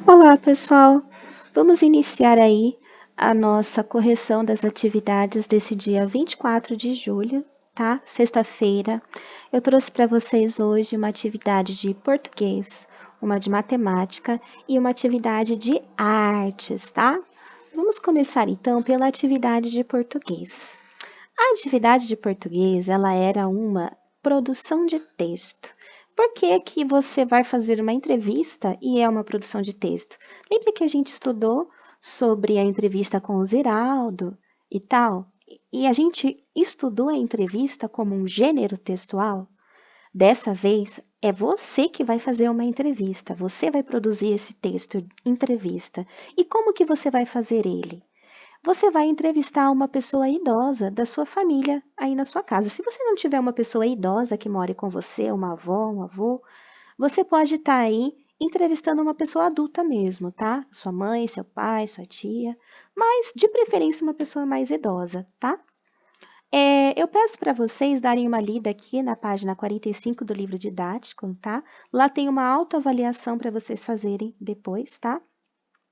Olá, pessoal! Vamos iniciar aí a nossa correção das atividades desse dia 24 de julho, tá? Sexta-feira. Eu trouxe para vocês hoje uma atividade de português, uma de matemática e uma atividade de artes, tá? Vamos começar então pela atividade de português. A atividade de português, ela era uma produção de texto. Por que que você vai fazer uma entrevista e é uma produção de texto? Lembra que a gente estudou sobre a entrevista com o Ziraldo e tal? E a gente estudou a entrevista como um gênero textual? Dessa vez, é você que vai fazer uma entrevista. Você vai produzir esse texto, entrevista. E como que você vai fazer ele? Você vai entrevistar uma pessoa idosa da sua família aí na sua casa. Se você não tiver uma pessoa idosa que more com você, uma avó, um avô, você pode estar aí entrevistando uma pessoa adulta mesmo, tá? Sua mãe, seu pai, sua tia, mas de preferência uma pessoa mais idosa, tá? Eu peço para vocês darem uma lida aqui na página 45 do livro didático, tá? Lá tem uma autoavaliação para vocês fazerem depois, tá?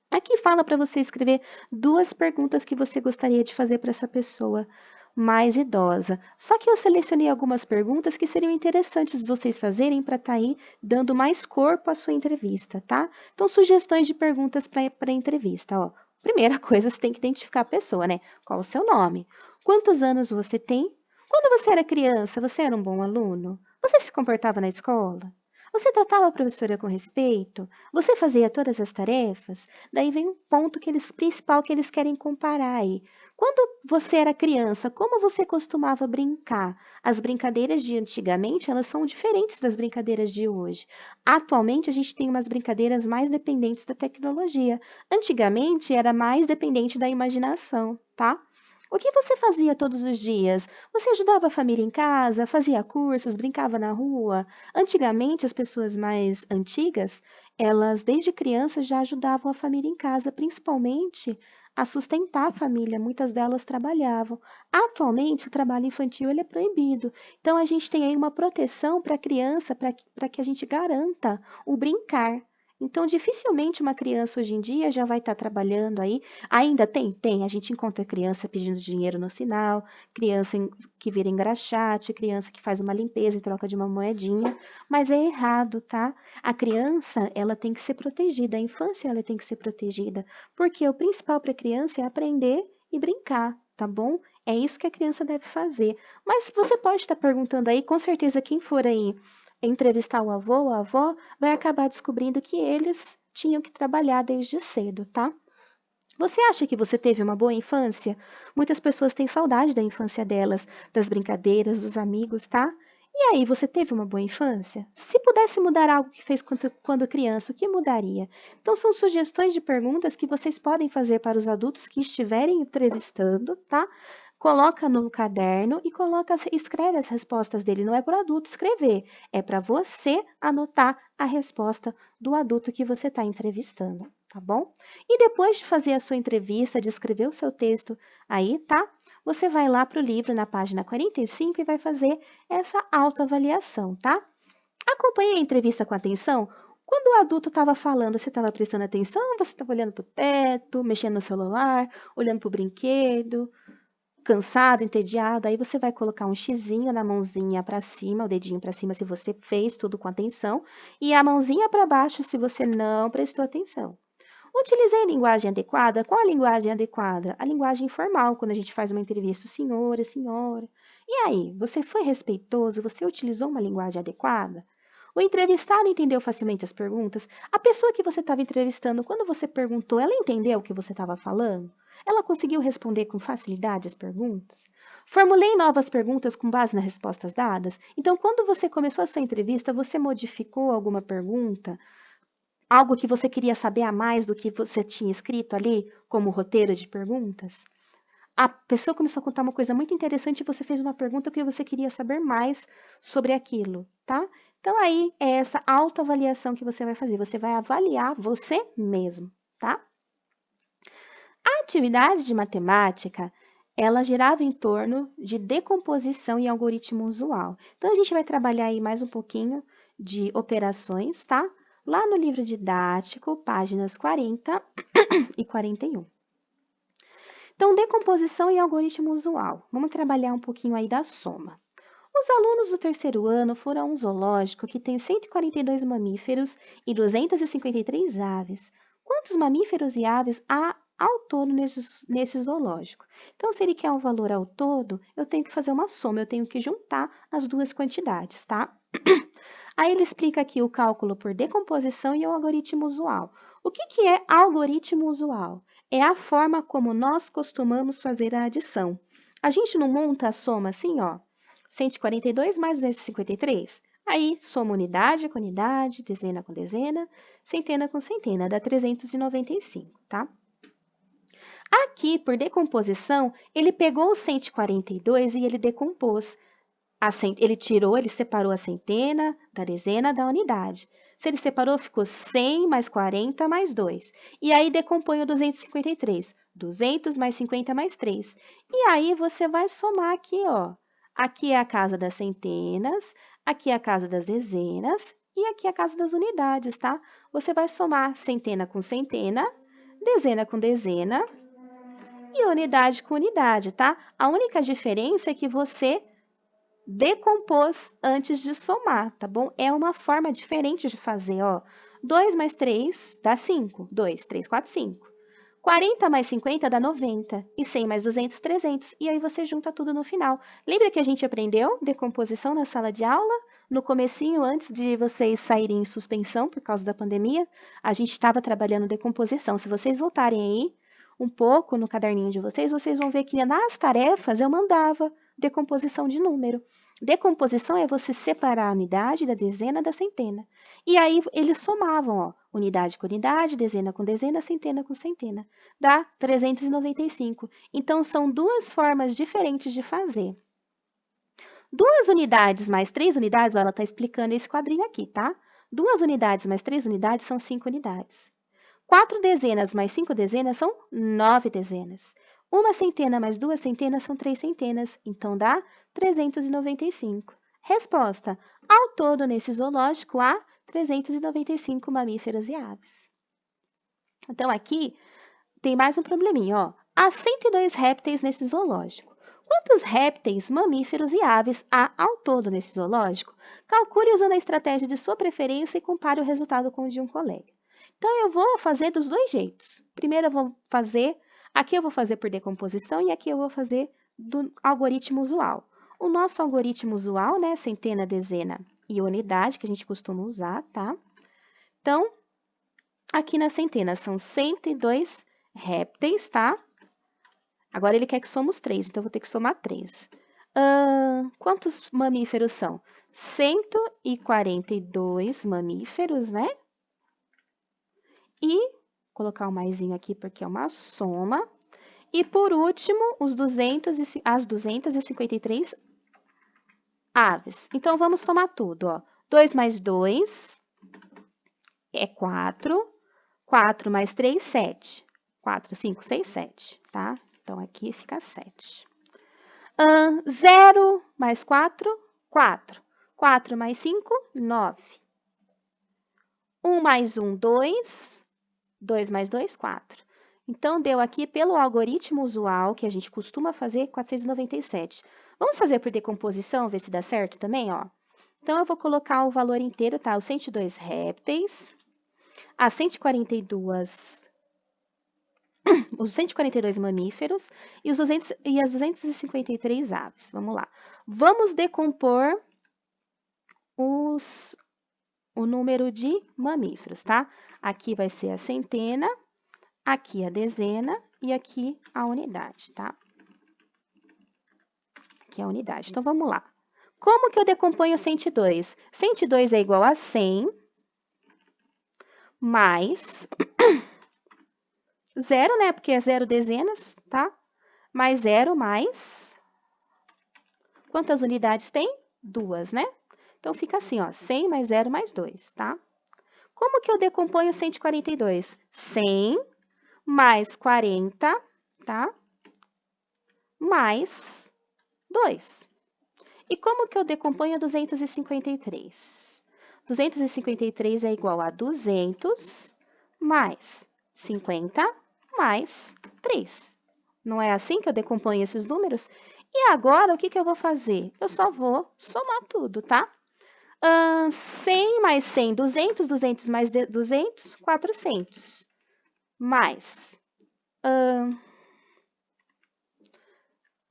Aqui fala para você escrever 2 perguntas que você gostaria de fazer para essa pessoa mais idosa. Só que eu selecionei algumas perguntas que seriam interessantes vocês fazerem para estar aí dando mais corpo à sua entrevista, tá? Então, sugestões de perguntas para a entrevista, ó. Primeira coisa, você tem que identificar a pessoa, né? Qual o seu nome? Quantos anos você tem? Quando você era criança, você era um bom aluno? Você se comportava na escola? Você tratava a professora com respeito? Você fazia todas as tarefas? Daí vem um ponto principal que eles querem comparar aí. Quando você era criança, como você costumava brincar? As brincadeiras de antigamente, elas são diferentes das brincadeiras de hoje. Atualmente, a gente tem umas brincadeiras mais dependentes da tecnologia. Antigamente, era mais dependente da imaginação, tá? O que você fazia todos os dias? Você ajudava a família em casa, fazia cursos, brincava na rua? Antigamente, as pessoas mais antigas, elas desde crianças já ajudavam a família em casa, principalmente a sustentar a família. Muitas delas trabalhavam. Atualmente, o trabalho infantil ele é proibido. Então, a gente tem aí uma proteção para a criança, para que a gente garanta o brincar. Então, dificilmente uma criança hoje em dia já vai estar trabalhando aí. Ainda tem? Tem. A gente encontra criança pedindo dinheiro no sinal, que vira engraxate, criança que faz uma limpeza em troca de uma moedinha, mas é errado, tá? A criança, ela tem que ser protegida, a infância, ela tem que ser protegida, porque o principal para a criança é aprender e brincar, tá bom? É isso que a criança deve fazer. Mas você pode estar perguntando aí, com certeza quem for aí entrevistar o avô ou a avó, vai acabar descobrindo que eles tinham que trabalhar desde cedo, tá? Você acha que você teve uma boa infância? Muitas pessoas têm saudade da infância delas, das brincadeiras, dos amigos, tá? E aí, você teve uma boa infância? Se pudesse mudar algo que fez quando criança, o que mudaria? Então, são sugestões de perguntas que vocês podem fazer para os adultos que estiverem entrevistando, tá? Coloca no caderno e escreve as respostas dele. Não é para o adulto escrever, é para você anotar a resposta do adulto que você está entrevistando, tá bom? E depois de fazer a sua entrevista, de escrever o seu texto aí, tá? Você vai lá para o livro na página 45 e vai fazer essa autoavaliação, tá? Acompanhe a entrevista com atenção. Quando o adulto estava falando, você estava prestando atenção? Você estava olhando para o teto, mexendo no celular, olhando para o brinquedo, cansado, entediado? Aí você vai colocar um xizinho na mãozinha para cima, o dedinho para cima se você fez tudo com atenção, e a mãozinha para baixo se você não prestou atenção. Utilizei linguagem adequada? Qual a linguagem adequada? A linguagem formal, quando a gente faz uma entrevista, senhora, senhora. E aí, você foi respeitoso? Você utilizou uma linguagem adequada? O entrevistado entendeu facilmente as perguntas? A pessoa que você estava entrevistando, quando você perguntou, ela entendeu o que você estava falando? Ela conseguiu responder com facilidade as perguntas? Formulei novas perguntas com base nas respostas dadas? Então, quando você começou a sua entrevista, você modificou alguma pergunta? Algo que você queria saber a mais do que você tinha escrito ali, como roteiro de perguntas? A pessoa começou a contar uma coisa muito interessante e você fez uma pergunta porque você queria saber mais sobre aquilo, tá? Então, aí é essa autoavaliação que você vai fazer. Você vai avaliar você mesmo, tá? A atividade de matemática, ela girava em torno de decomposição e algoritmo usual. Então, a gente vai trabalhar aí mais um pouquinho de operações, tá? lá no livro didático, páginas 40 e 41. Então, decomposição e algoritmo usual. Vamos trabalhar um pouquinho aí da soma. Os alunos do terceiro ano foram a um zoológico que tem 142 mamíferos e 253 aves. Quantos mamíferos e aves há ao todo nesse zoológico? Então, se ele quer um valor ao todo, eu tenho que fazer uma soma, eu tenho que juntar as duas quantidades, tá? Aí ele explica aqui o cálculo por decomposição e o algoritmo usual. O que é algoritmo usual? É a forma como nós costumamos fazer a adição. A gente não monta a soma assim, ó. 142 mais 253. Aí, soma unidade com unidade, dezena com dezena, centena com centena, dá 395, tá? Aqui, por decomposição, ele pegou o 142 e ele decompôs. Ele separou a centena da dezena da unidade. Se ele separou, ficou 100 mais 40 mais 2. E aí, decompõe o 253. 200 mais 50 mais 3. E aí, você vai somar aqui, ó. Aqui é a casa das centenas, aqui é a casa das dezenas e aqui é a casa das unidades, tá? Você vai somar centena com centena, dezena com dezena e unidade com unidade, tá? A única diferença é que você decompôs antes de somar, tá bom? É uma forma diferente de fazer, ó. 2 mais 3 dá 5. 2, 3, 4, 5. 40 mais 50 dá 90. E 100 mais 200, 300. E aí você junta tudo no final. Lembra que a gente aprendeu decomposição na sala de aula? No comecinho, antes de vocês saírem em suspensão por causa da pandemia, a gente estava trabalhando decomposição. Se vocês voltarem aí um pouco no caderninho de vocês, vocês vão ver que nas tarefas eu mandava decomposição de número. Decomposição é você separar a unidade da dezena da centena. E aí eles somavam, ó, unidade com unidade, dezena com dezena, centena com centena. Dá 395. Então, são duas formas diferentes de fazer. 2 unidades mais 3 unidades, ó, ela está explicando esse quadrinho aqui, tá? 2 unidades mais 3 unidades são 5 unidades. 4 dezenas mais 5 dezenas são 9 dezenas. Uma centena mais 2 centenas são 3 centenas, então dá 395. Resposta: ao todo, nesse zoológico, há 395 mamíferos e aves. Então, aqui tem mais um probleminha, ó. Há 102 répteis nesse zoológico. Quantos répteis, mamíferos e aves há ao todo nesse zoológico? Calcule usando a estratégia de sua preferência e compare o resultado com o de um colega. Então, eu vou fazer dos dois jeitos. Primeiro, eu vou fazer, aqui eu vou fazer por decomposição e aqui eu vou fazer do algoritmo usual. O nosso algoritmo usual, né, centena, dezena e unidade, que a gente costuma usar, tá? Então, aqui na centena são 102 répteis, tá? Agora ele quer que somos 3, então eu vou ter que somar 3. Quantos mamíferos são? 142 mamíferos, né? E colocar o maisinho aqui porque é uma soma. E por último, as 253 aves. Então vamos somar tudo, ó. 2 mais 2 é 4. 4 mais 3, 7. 4, 5, 6, 7, tá? Então aqui fica 7. 0 mais 4, 4. 4 mais 5, 9. 1 mais 1, 2. 2 mais 2, 4. Então, deu aqui, pelo algoritmo usual, que a gente costuma fazer, 497. Vamos fazer por decomposição, ver se dá certo também, ó. Então, eu vou colocar o valor inteiro, tá? Os 102 répteis, as 142, os 142 mamíferos e as 253 aves. Vamos lá. Vamos decompor o número de mamíferos, tá? Aqui vai ser a centena, aqui a dezena e aqui a unidade, tá? Aqui a unidade. Então, vamos lá. Como que eu decomponho 102? 102 é igual a 100 mais 0, né? Porque é 0 dezenas, tá? Mais 0 mais... Quantas unidades tem? 2, né? Então, fica assim, ó. 100 mais 0 mais 2, tá? Como que eu decomponho 142? 100 mais 40, tá? Mais 2. E como que eu decomponho 253? 253 é igual a 200 mais 50 mais 3. Não é assim que eu decomponho esses números? E agora, o que que eu vou fazer? Eu só vou somar tudo, tá? 100 mais 100, 200, 200 mais 200, 400. Mais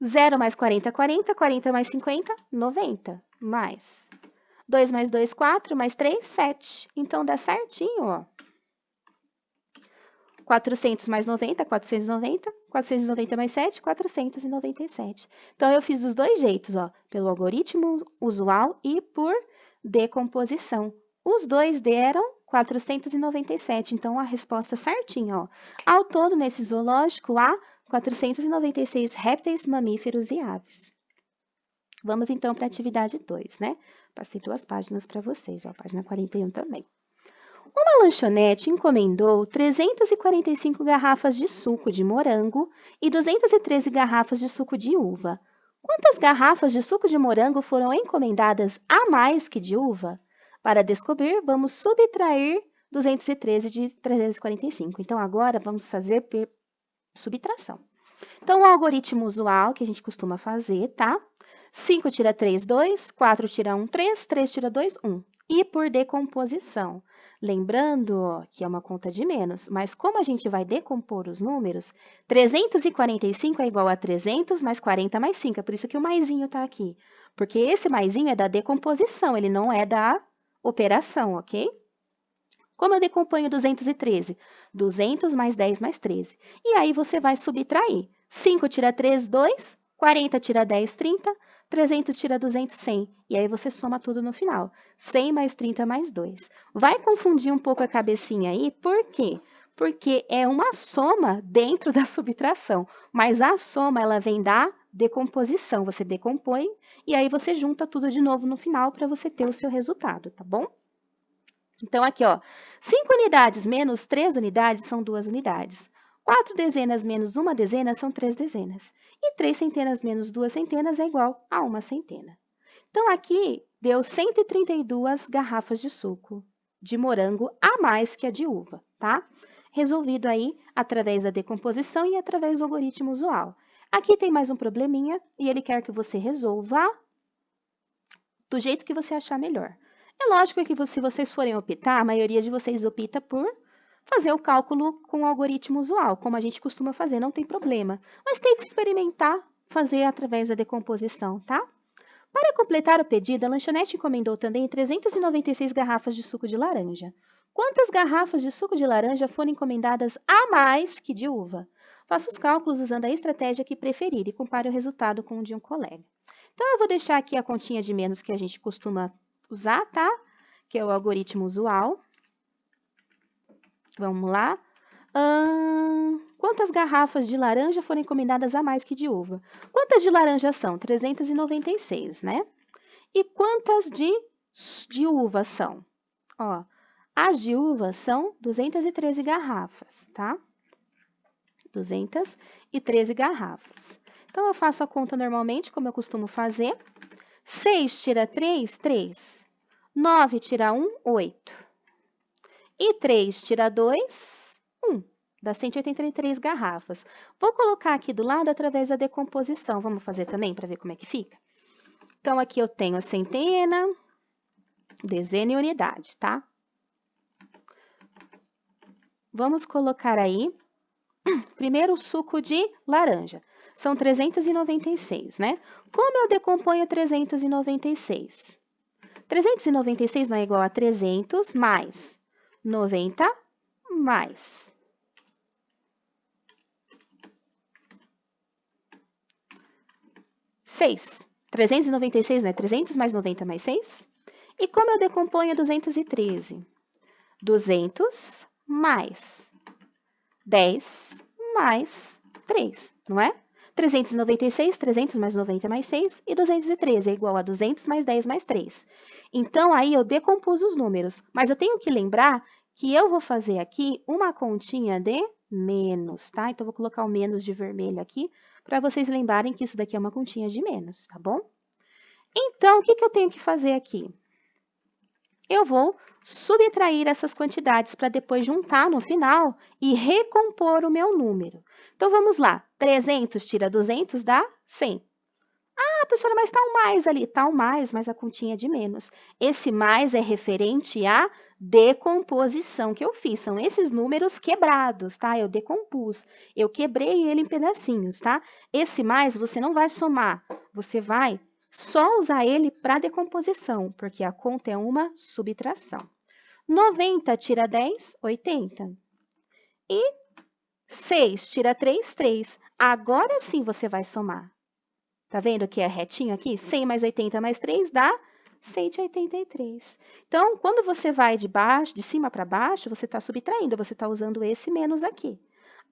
0 mais 40, 40, 40 mais 50, 90. Mais 2 mais 2, 4, mais 3, 7. Então, dá certinho, ó. 400 mais 90, 490. 490 mais 7, 497. Então, eu fiz dos dois jeitos, ó. Pelo algoritmo usual e por decomposição. Os dois deram 497. Então, a resposta certinha, ó. Ao todo, nesse zoológico, há 496 répteis, mamíferos e aves. Vamos, então, para a atividade 2, né? Passei 2 páginas para vocês, ó, página 41 também. Uma lanchonete encomendou 345 garrafas de suco de morango e 213 garrafas de suco de uva. Quantas garrafas de suco de morango foram encomendadas a mais que de uva? Para descobrir, vamos subtrair 213 de 345. Então, agora, vamos fazer subtração. Então, o algoritmo usual que a gente costuma fazer, tá? 5 tira 3, 2. 4 tira 1, 3. 3 tira 2, 1. E por decomposição. Lembrando, ó, que é uma conta de menos, mas como a gente vai decompor os números, 345 é igual a 300 mais 40 mais 5. É por isso que o maisinho está aqui. Porque esse maisinho é da decomposição, ele não é da operação, ok? Como eu decomponho 213? 200 mais 10 mais 13. E aí, você vai subtrair. 5 tira 3, 2. 40 tira 10, 30. 300 tira 200, 100. E aí, você soma tudo no final. 100 mais 30 mais 2. Vai confundir um pouco a cabecinha aí, por quê? Porque é uma soma dentro da subtração. Mas a soma, ela vem da decomposição. Você decompõe e aí você junta tudo de novo no final para você ter o seu resultado, tá bom? Então, aqui, ó, 5 unidades menos 3 unidades são 2 unidades. 4 dezenas menos 1 dezena são 3 dezenas. E 3 centenas menos 2 centenas é igual a 1 centena. Então, aqui deu 132 garrafas de suco de morango a mais que a de uva, tá? Resolvido aí através da decomposição e através do algoritmo usual. Aqui tem mais um probleminha e ele quer que você resolva do jeito que você achar melhor. É lógico que se vocês forem optar, a maioria de vocês opta por fazer o cálculo com o algoritmo usual, como a gente costuma fazer, não tem problema. Mas tem que experimentar fazer através da decomposição, tá? Para completar o pedido, a lanchonete encomendou também 396 garrafas de suco de laranja. Quantas garrafas de suco de laranja foram encomendadas a mais que de uva? Faça os cálculos usando a estratégia que preferir e compare o resultado com o de um colega. Então, eu vou deixar aqui a continha de menos que a gente costuma usar, tá? Que é o algoritmo usual. Vamos lá. Quantas garrafas de laranja foram encomendadas a mais que de uva? Quantas de laranja são? 396, né? E quantas de uva são? Ó, as de uva são 213 garrafas, tá? 213 garrafas. Então, eu faço a conta normalmente, como eu costumo fazer. 6 tira 3, 3. 9 tira 1, 8. E 3 tira 2, 1. Dá 183 garrafas. Vou colocar aqui do lado através da decomposição. Vamos fazer também para ver como é que fica? Então, aqui eu tenho a centena, dezena e unidade, tá? Vamos colocar aí, primeiro, o suco de laranja. São 396, né? Como eu decomponho 396? 396 não é igual a 300 mais 90 mais 6. 396 não é 300 mais 90 mais 6? E como eu decomponho 213? 200 mais 10 mais 3, não é? 396, 300 mais 90 mais 6 e 213 é igual a 200 mais 10 mais 3. Então, aí eu decompus os números, mas eu tenho que lembrar que eu vou fazer aqui uma continha de menos, tá? Então, eu vou colocar o menos de vermelho aqui, para vocês lembrarem que isso daqui é uma continha de menos, tá bom? Então, o que eu tenho que fazer aqui? eu vou subtrair essas quantidades para depois juntar no final e recompor o meu número. Então, vamos lá. 300 tira 200 dá 100. Ah, professora, mas está um mais ali. Está um mais, mas a continha é de menos. Esse mais é referente à decomposição que eu fiz. São esses números quebrados, tá? Eu decompus. Eu quebrei ele em pedacinhos, tá? Esse mais você não vai somar. Você vai só usar ele para decomposição, porque a conta é uma subtração. 90 tira 10, 80. E 6 tira 3, 3. Agora sim você vai somar. Tá vendo que é retinho aqui? 100 mais 80 mais 3 dá 183. Então, quando você vai de baixo, de cima para baixo, você está subtraindo, você está usando esse menos aqui.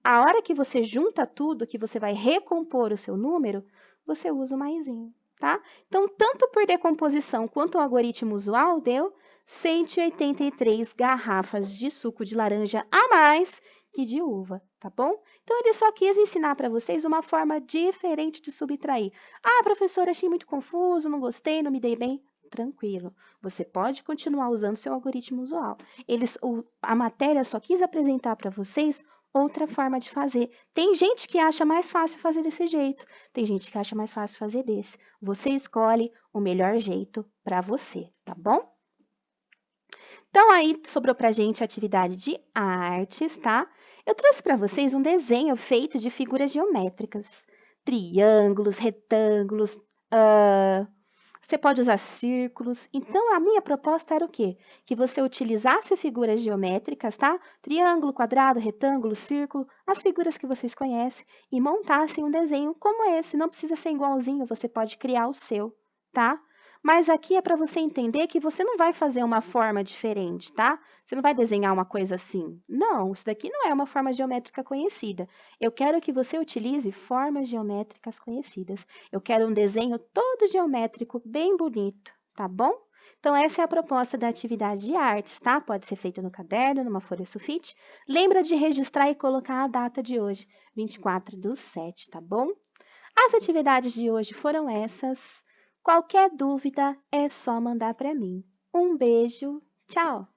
A hora que você junta tudo, que você vai recompor o seu número, você usa o maisinho, tá? Então, tanto por decomposição quanto o algoritmo usual, deu 183 garrafas de suco de laranja a mais que de uva, tá bom? Então, ele só quis ensinar para vocês uma forma diferente de subtrair. Ah, professora, achei muito confuso, não gostei, não me dei bem. Tranquilo, você pode continuar usando seu algoritmo usual. A matéria só quis apresentar para vocês outra forma de fazer. Tem gente que acha mais fácil fazer desse jeito, tem gente que acha mais fácil fazer desse. Você escolhe o melhor jeito para você, tá bom? Então, aí sobrou para a gente a atividade de artes, tá? Eu trouxe para vocês um desenho feito de figuras geométricas. Triângulos, retângulos, você pode usar círculos. Então, a minha proposta era o quê? Que você utilizasse figuras geométricas, tá? Triângulo, quadrado, retângulo, círculo, as figuras que vocês conhecem, e montassem um desenho como esse. Não precisa ser igualzinho, você pode criar o seu, tá? Mas aqui é para você entender que você não vai fazer uma forma diferente, tá? Você não vai desenhar uma coisa assim. Não, isso daqui não é uma forma geométrica conhecida. Eu quero que você utilize formas geométricas conhecidas. Eu quero um desenho todo geométrico, bem bonito, tá bom? Então, essa é a proposta da atividade de artes, tá? Pode ser feita no caderno, numa folha sulfite. Lembra de registrar e colocar a data de hoje, 24/7, tá bom? As atividades de hoje foram essas. Qualquer dúvida é só mandar para mim. Um beijo, tchau!